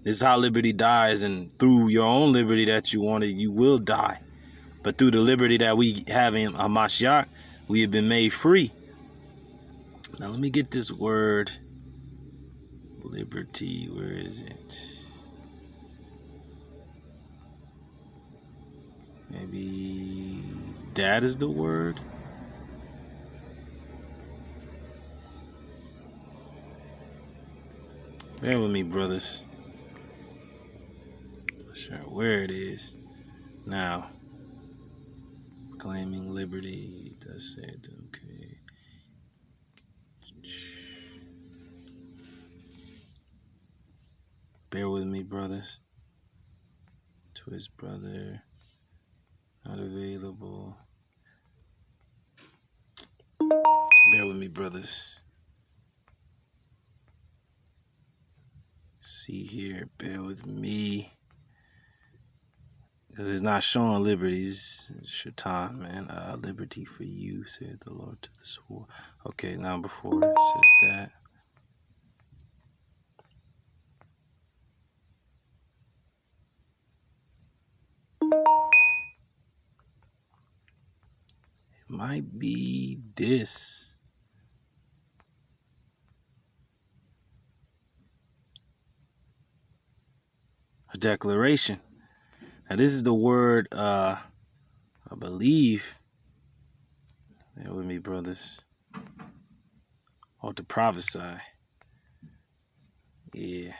This is how liberty dies. And through your own liberty that you wanted, you will die. But through the liberty that we have in Hamashiach, we have been made free. Now let me get this word. Liberty. Where is it? Maybe that is the word. Bear with me, brothers. Not sure where it is. Now, claiming liberty. Does say it. Okay. Bear with me, brothers. To his brother. Not available. Bear with me, brothers. See here, bear with me. Because it's not showing liberties. It's your time, man. Liberty for you, said the Lord to the sword. Okay, now before it says that. It might be this. A declaration. Now this is the word, I believe. Bear with me, brothers. Or to prophesy. Yeah.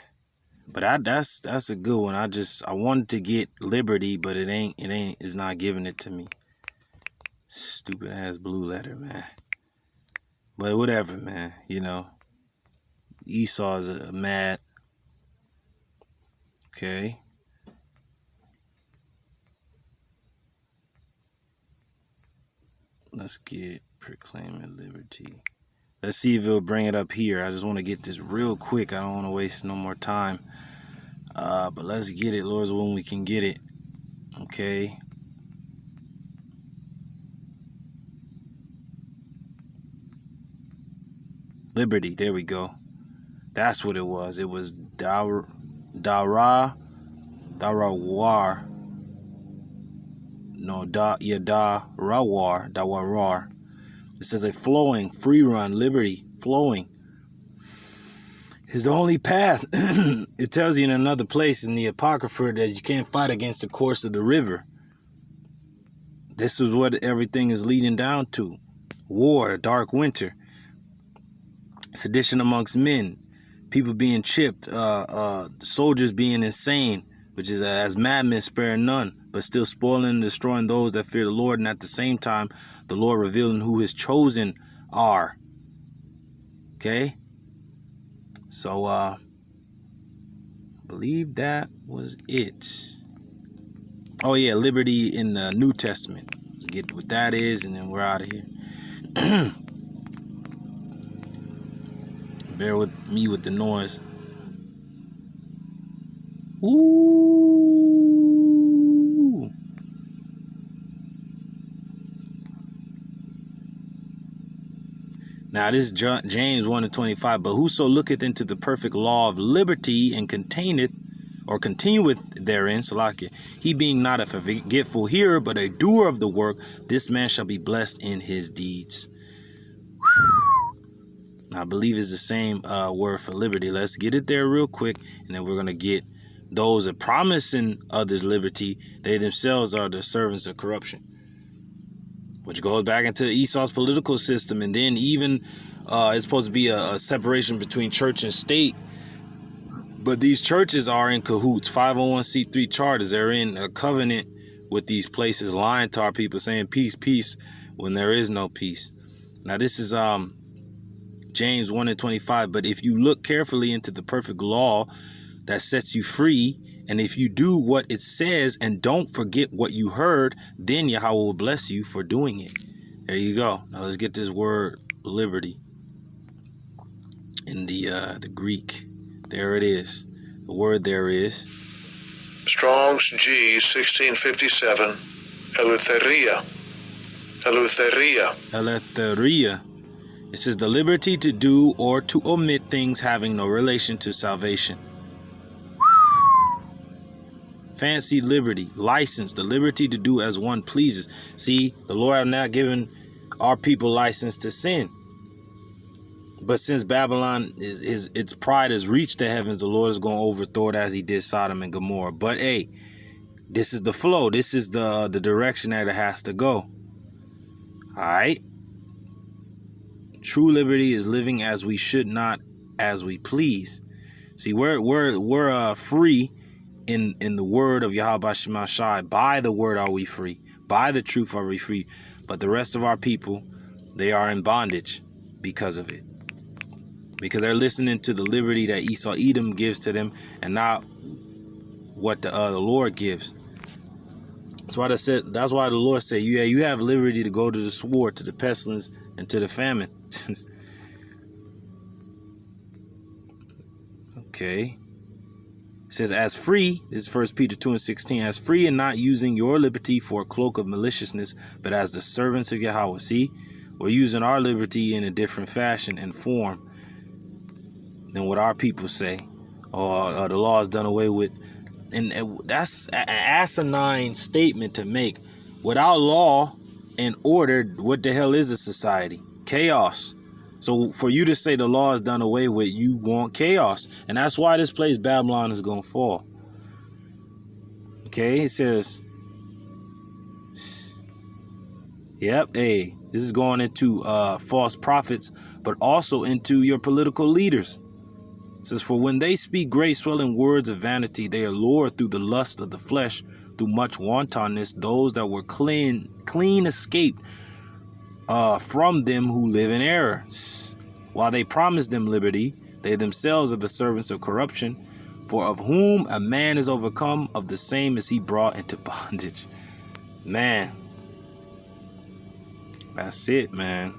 But that's a good one. I wanted to get liberty, but it's not giving it to me. Stupid ass blue letter, man. But whatever, man. Esau is a mad. Okay. Let's get proclaiming liberty. Let's see if it'll bring it up here. I just want to get this real quick. I don't want to waste no more time. But let's get it, Lord's when we can get it. Okay. Liberty. There we go. That's what it was. It was Darawar. No, Dawarar. It says a flowing, free run, liberty, flowing. Is the only path. It tells you in another place in the Apocrypha that you can't fight against the course of the river. This is what everything is leading down to. War, dark winter. Sedition amongst men. People being chipped. Soldiers being insane. Which is as madmen sparing none. But still spoiling and destroying those that fear the Lord. And at the same time, the Lord revealing who his chosen are. Okay. So, I believe that was it. Oh, yeah, liberty in the New Testament. Let's get what that is, and then we're out of here. Bear with me with the noise. Ooh. Now, this is James 1:25. But whoso looketh into the perfect law of liberty and continueth therein, Salakia, he being not a forgetful hearer, but a doer of the work, this man shall be blessed in his deeds. Now, I believe it's the same word for liberty. Let's get it there real quick, and then we're going to get those that promising others liberty. They themselves are the servants of corruption, which goes back into Esau's political system. And then even it's supposed to be a separation between church and state. But these churches are in cahoots, 501c3 charters. They're in a covenant with these places, lying to our people, saying peace, peace, when there is no peace. Now, this is James 1:25. But if you look carefully into the perfect law that sets you free, and if you do what it says and don't forget what you heard, then Yahweh will bless you for doing it. There you go. Now let's get this word liberty in the Greek. There it is. The word there is Strong's G 1657. Eleutheria. Eleutheria. It says the liberty to do or to omit things having no relation to salvation. Fancy liberty, license, the liberty to do as one pleases. See, the Lord have not given our people license to sin. But since Babylon its pride has reached the heavens, the Lord is going to overthrow it as he did Sodom and Gomorrah. But hey, this is the flow. This is the direction that it has to go. All right. True liberty is living as we should, not as we please. See, we're free in the word of Yahweh Shai. By the word are we free. By the truth are we free. But the rest of our people, they are in bondage because of it. Because they're listening to the liberty that Esau Edom gives to them and not what the Lord gives. That's why the Lord said, yeah, you have liberty to go to the sword, to the pestilence, and to the famine. Okay. It says, as free, this is 1 Peter 2:16, as free and not using your liberty for a cloak of maliciousness, but as the servants of Yahweh. See, we're using our liberty in a different fashion and form than what our people say, or the law is done away with. And that's an asinine statement to make. Without law and order, what the hell is a society? Chaos. So for you to say the law is done away with, you want chaos. And that's why this place Babylon is going to fall. Okay, it says, yep, hey, this is going into false prophets, but also into your political leaders. It says, for when they speak great swelling words of vanity, they allure through the lust of the flesh, through much wantonness, those that were clean escaped from them who live in error. While they promise them liberty, they themselves are the servants of corruption. For of whom a man is overcome, of the same is he brought into bondage. Man, that's it, man.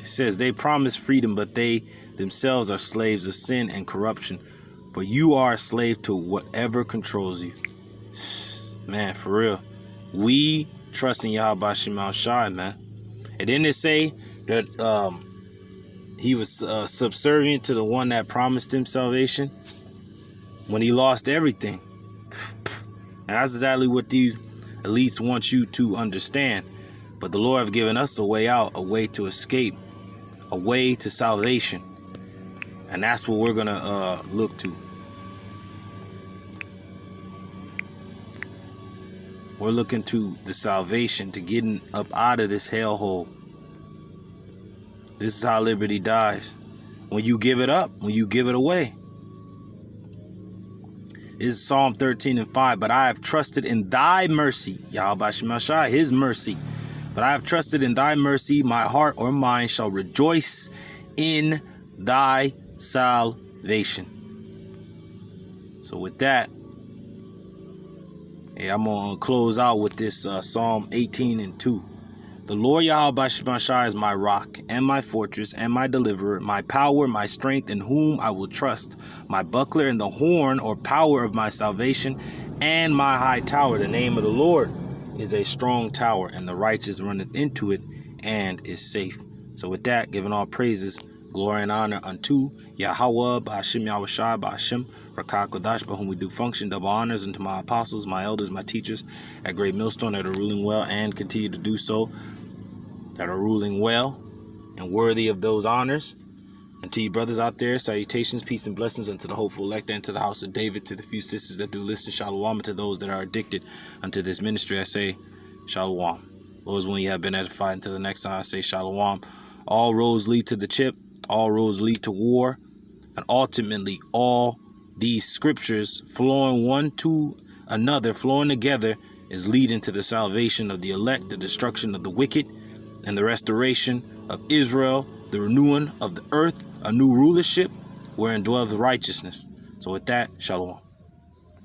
It says they promise freedom, but they themselves are slaves of sin and corruption. For you are a slave to whatever controls you. Man, for real. We trust in Yahweh Shai, man. And didn't it say that he was subservient to the one that promised him salvation when he lost everything? And that's exactly what these elites want you to understand. But the Lord have given us a way out, a way to escape, a way to salvation. And that's what we're going to look to. We're looking to the salvation, to getting up out of this hellhole. This is how liberty dies. When you give it up, when you give it away. is Psalm 13:5. But I have trusted in thy mercy, YAHAWASHI, his mercy. But I have trusted in thy mercy, my heart or mind shall rejoice in thy salvation. So with that, I'm going to close out with this Psalm 18:2. The Lord YAHAWASHI is my rock and my fortress and my deliverer, my power, my strength, in whom I will trust, my buckler and the horn or power of my salvation, and my high tower. The name of the Lord is a strong tower, and the righteous runneth into it and is safe. So with that, giving all praises, glory and honor unto YAHAWAH, BAHASHAM, YAHAWASHI, BAHASHAM, RAWCHAA, QADASH, by whom we do function. Double honors unto my apostles, my elders, my teachers at Great Millstone that are ruling well and continue to do so, that are ruling well and worthy of those honors. And to you brothers out there, salutations, peace, and blessings unto the hopeful elect and to the house of David, to the few sisters that do listen, Shalawam, and to those that are addicted unto this ministry, I say, Shalawam. Lord's when you have been edified. Until the next time, I say, Shalawam. All roads lead to the chip. All roads lead to war. And ultimately, all these scriptures flowing one to another, flowing together, is leading to the salvation of the elect, the destruction of the wicked, and the restoration of Israel, the renewing of the earth, a new rulership wherein dwelleth righteousness. So with that, Shalom.